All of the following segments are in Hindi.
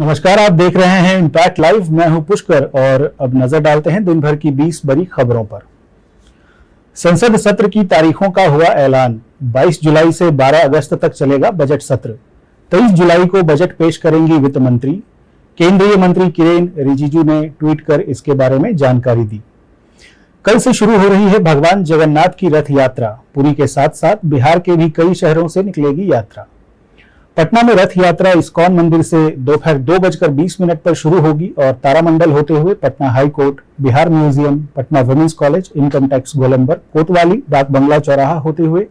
नमस्कार, आप देख रहे हैं इम्पैक्ट लाइव। मैं हूं पुष्कर और अब नजर डालते हैं दिन भर की 20 बड़ी खबरों पर। संसद सत्र की तारीखों का हुआ ऐलान। 22 जुलाई से 12 अगस्त तक चलेगा बजट सत्र। 23 जुलाई को बजट पेश करेंगी वित्त मंत्री। केंद्रीय मंत्री किरेन रिजिजू ने ट्वीट कर इसके बारे में जानकारी दी। कल से शुरू हो रही है भगवान जगन्नाथ की रथ यात्रा। पुरी के साथ साथ बिहार के भी कई शहरों से निकलेगी यात्रा। पटना में रथ यात्रा इस्कॉन मंदिर से दोपहर 2:20 पर शुरू होगी और तारामंडल होते हुए Patna high court, Bihar museum, Patna women's college, income tax Golambar, Kotwali, Dak बंगला चौराहा होते हुए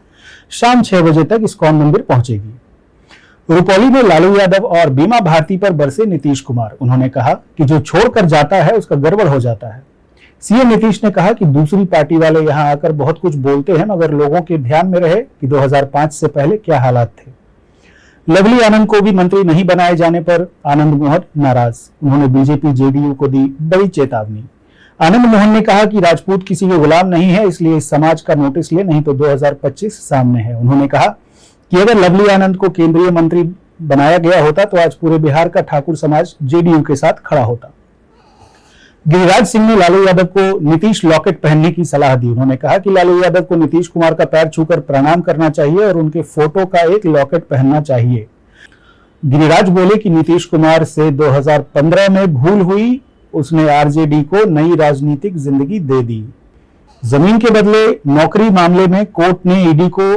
शाम 6 बजे तक इस्कॉन मंदिर पहुंचेगी। रुपौली में लालू यादव और बीमा भारती पर बरसे नीतीश कुमार। उन्होंने कहा कि जो छोड़कर जाता है उसका गड़बड़ हो जाता है। सीएम नीतीश ने कहा कि दूसरी पार्टी वाले यहां आकर बहुत कुछ बोलते हैं, मगर लोगों के ध्यान में रहे कि 2005 से पहले क्या हालात थे। लवली आनंद को भी मंत्री नहीं बनाए जाने पर आनंद मोहन नाराज। उन्होंने बीजेपी जेडीयू को दी बड़ी चेतावनी। आनंद मोहन ने कहा कि राजपूत किसी के गुलाम नहीं है, इसलिए इस समाज का नोटिस ले, नहीं तो 2025 सामने है। उन्होंने कहा कि अगर लवली आनंद को केंद्रीय मंत्री बनाया गया होता तो आज पूरे बिहार का ठाकुर समाज जेडीयू के साथ खड़ा होता। गिरिराज सिंह ने लालू यादव को नीतीश लॉकेट पहनने की सलाह दी। उन्होंने कहा कि लालू यादव को नीतीश कुमार का पैर छूकर प्रणाम करना चाहिए और उनके फोटो का एक लॉकेट पहनना चाहिए। गिरिराज बोले कि नीतीश कुमार से 2015 में भूल हुई, उसने आरजेडी को नई राजनीतिक जिंदगी दे दी। जमीन के बदले नौकरी मामले में कोर्ट ने ईडी को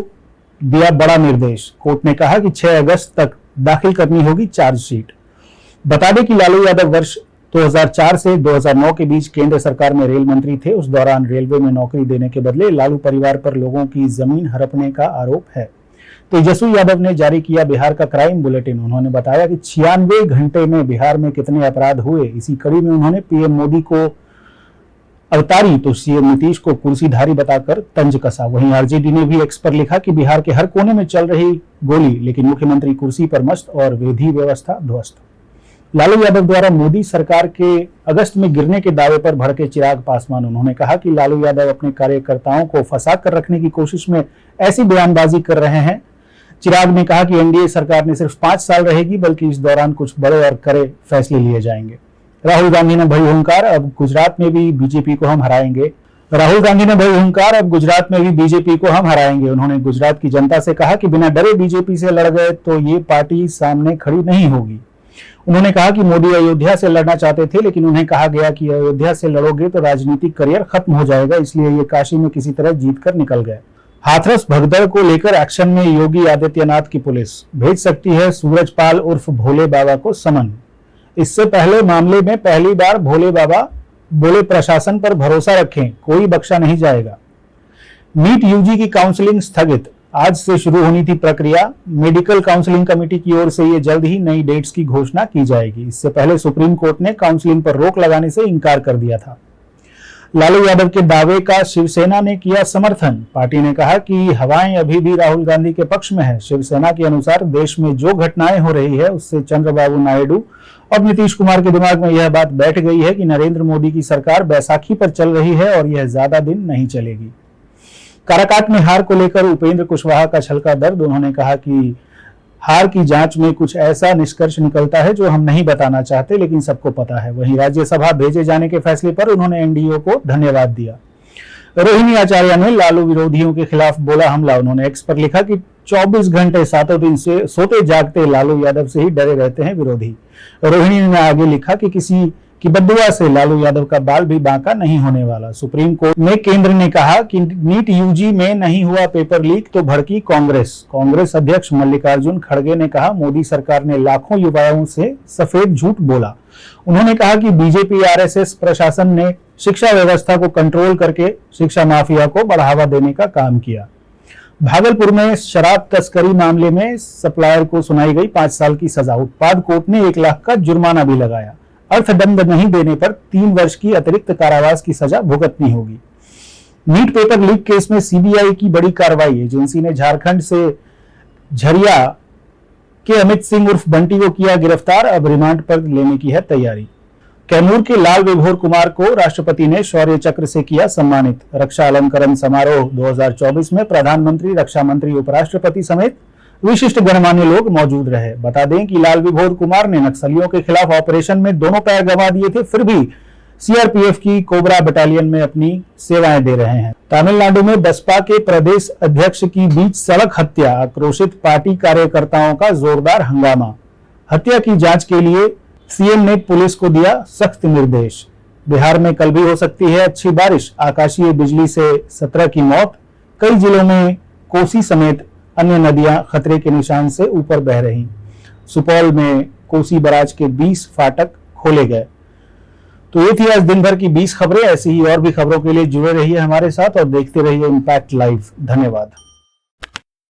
दिया बड़ा निर्देश। कोर्ट ने कहा कि 6 अगस्त तक दाखिल करनी होगी चार्जशीट। बता दें कि लालू यादव वर्ष 2004 से 2009 के बीच केंद्र सरकार में रेल मंत्री थे। उस दौरान रेलवे में नौकरी देने के बदले लालू परिवार पर लोगों की जमीन हड़पने का आरोप है। तेजस्वी यादव ने जारी किया बिहार का क्राइम बुलेटिन। उन्होंने बताया कि 96 घंटे में बिहार में कितने अपराध हुए। इसी कड़ी में उन्होंने पीएम मोदी को अवतारी तो सीएम नीतीश को कुर्सीधारी बताकर तंज कसा। वहीं आरजेडी ने भी एक्स पर लिखा कि बिहार के हर कोने में चल रही गोली, लेकिन मुख्यमंत्री कुर्सी पर मस्त और विधि व्यवस्था ध्वस्त। लालू यादव द्वारा मोदी सरकार के अगस्त में गिरने के दावे पर भड़के चिराग पासवान। उन्होंने कहा कि लालू यादव अपने कार्यकर्ताओं को फंसा कर रखने की कोशिश में ऐसी बयानबाजी कर रहे हैं। चिराग ने कहा कि एनडीए सरकार ने सिर्फ 5 साल रहेगी, बल्कि इस दौरान कुछ बड़े और कड़े फैसले लिए जाएंगे। राहुल गांधी ने भरी हुंकार, अब गुजरात में भी बीजेपी को हम हराएंगे। राहुल गांधी ने भरी हुंकार, अब गुजरात में भी बीजेपी को हम हराएंगे। उन्होंने गुजरात की जनता से कहा कि बिना डरे बीजेपी से लड़ गए तो ये पार्टी सामने खड़ी नहीं होगी। उन्होंने कहा कि मोदी अयोध्या से लड़ना चाहते थे, लेकिन उन्हें कहा गया कि अयोध्या से लड़ोगे तो राजनीतिक करियर खत्म हो जाएगा, इसलिए ये काशी में किसी तरह जीत कर निकल गए। हाथरस भगदड़ को लेकर एक्शन में योगी आदित्यनाथ की पुलिस भेज सकती है सूरजपाल उर्फ भोले बाबा को समन। इससे पहले मामले में पहली बार भोले बाबा बोले प्रशासन पर भरोसा रखें, कोई बख्शा नहीं जाएगा। नीट यूजी की काउंसलिंग स्थगित। आज से शुरू होनी थी प्रक्रिया। मेडिकल काउंसलिंग कमेटी की ओर से ये जल्द ही नई डेट्स की घोषणा की जाएगी। इससे पहले सुप्रीम कोर्ट ने काउंसलिंग पर रोक लगाने से इनकार कर दिया था। लालू यादव के दावे का शिवसेना ने किया समर्थन। पार्टी ने कहा कि हवाएं अभी भी राहुल गांधी के पक्ष में है। शिवसेना के अनुसार देश में जो घटनाएं हो रही है उससे चंद्रबाबू नायडू और नीतीश कुमार के दिमाग में यह बात बैठ गई है कि नरेंद्र मोदी की सरकार बैसाखी पर चल रही है और यह ज्यादा दिन नहीं चलेगी। काराकाट में हार को लेकर उपेंद्र कुशवाहा का छलका दर्द। उन्होंने कहा कि हार की जांच में कुछ ऐसा निष्कर्ष निकलता है जो हम नहीं बताना चाहते, लेकिन सबको पता है। वहीं राज्यसभा भेजे जाने के फैसले पर उन्होंने एनडीए को धन्यवाद दिया। रोहिणी आचार्य ने लालू विरोधियों के खिलाफ बोला हमला। उन्होंने एक्स पर लिखा कि 24 घंटे 7 दिन से सोते जागते लालू यादव से ही डरे रहते हैं विरोधी। रोहिणी ने आगे लिखा कि किसी की बददुआ से लालू यादव का बाल भी बांका नहीं होने वाला। सुप्रीम कोर्ट में केंद्र ने कहा कि नीट यूजी में नहीं हुआ पेपर लीक तो भड़की कांग्रेस। कांग्रेस अध्यक्ष मल्लिकार्जुन खड़गे ने कहा मोदी सरकार ने लाखों युवाओं से सफेद झूठ बोला। उन्होंने कहा कि बीजेपी आरएसएस प्रशासन ने शिक्षा व्यवस्था को कंट्रोल करके शिक्षा माफिया को बढ़ावा देने का काम किया। भागलपुर में शराब तस्करी मामले में सप्लायर को सुनाई गई 5 साल की सजा। उत्पाद कोर्ट ने 1 लाख का जुर्माना भी लगाया। अर्थदंड नहीं देने पर 3 वर्ष की अतिरिक्त कारावास की सजा भुगतनी होगी। नीट पेपर लीक केस में सीबीआई की बड़ी कार्रवाई। एजेंसी ने झारखंड से झरिया के अमित सिंह उर्फ बंटी को किया गिरफ्तार। अब रिमांड पर लेने की है तैयारी। कैमूर के लाल विभोर कुमार को राष्ट्रपति ने शौर्य चक्र से किया सम्मानित। रक्षा अलंकरण समारोह 2024 में प्रधानमंत्री, रक्षा मंत्री, उपराष्ट्रपति समेत विशिष्ट गणमान्य लोग मौजूद रहे। बता दें कि लाल विभोद कुमार ने नक्सलियों के खिलाफ ऑपरेशन में दोनों पैर गंवा दिए थे, फिर भी सीआरपीएफ की कोबरा बटालियन में अपनी सेवाएं दे रहे हैं। तमिलनाडु में बसपा के प्रदेश अध्यक्ष की बीच सड़क हत्या, आक्रोशित पार्टी कार्यकर्ताओं का जोरदार हंगामा। हत्या की जांच के लिए सीएम ने पुलिस को दिया सख्त निर्देश। बिहार में कल भी हो सकती है अच्छी बारिश, आकाशीय बिजली से 17 की मौत। कई जिलों में कोसी समेत अन्य नदियां खतरे के निशान से ऊपर बह रही। सुपौल में कोसी बराज के 20 फाटक खोले गए। तो ये थी आज दिन भर की 20 खबरें। ऐसी ही और भी खबरों के लिए जुड़े रहिए हमारे साथ और देखते रहिए इम्पैक्ट लाइव। धन्यवाद।